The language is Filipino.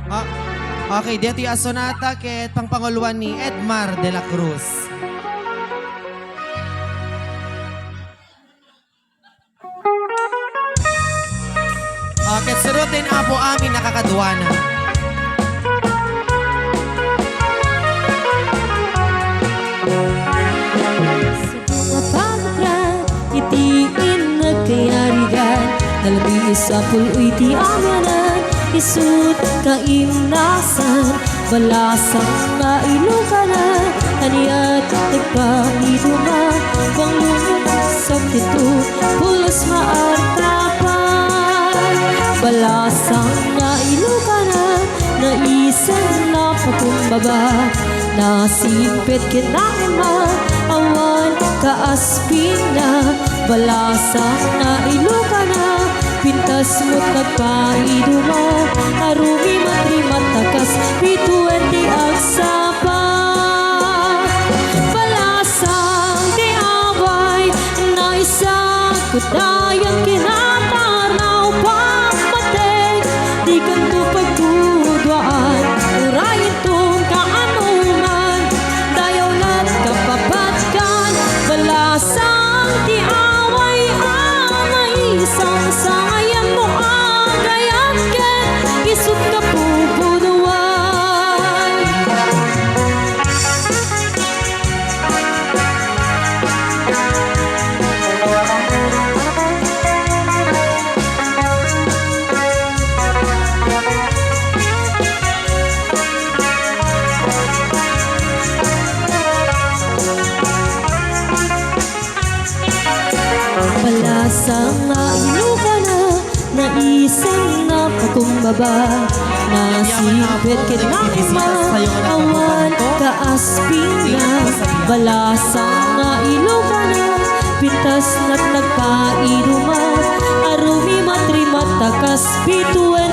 Ah, okay, dito yung sonata ket pangpanguluan ni Edmar de la Cruz. Okay, sunod din apo amin nakakaduana. Mapagrat, itiin nagkayarigan, nalabi sa puloy ti amanan, isut kaimnasan, balasang nga ilukanan, aniyat nagpangiduma, bang lumot sa pito, pulos maartapan, balasang nga ilukanan, naisan na pakumbaba, nasimpit kinakima, awan kaaspin na, balasang na ilukana, pintas mo't nagpaiduma, arumi matrimat takas, pituan di agsapa. Balasang di away, na isa kutayang kinataraw pamatay, di kanto pagtudwaan, urayin tong kaanuman, dayaw na't kapapatkan, balasang di away amay, isang sayang mo agayat ken, isut ka pupunuan. Balasang nga ilukana, naisang na pakumbaba, nasipit kinakima, awan kaasping na, balasang nga ilukana, pintas na't nagpaiduma, arumi matrimat takas pituan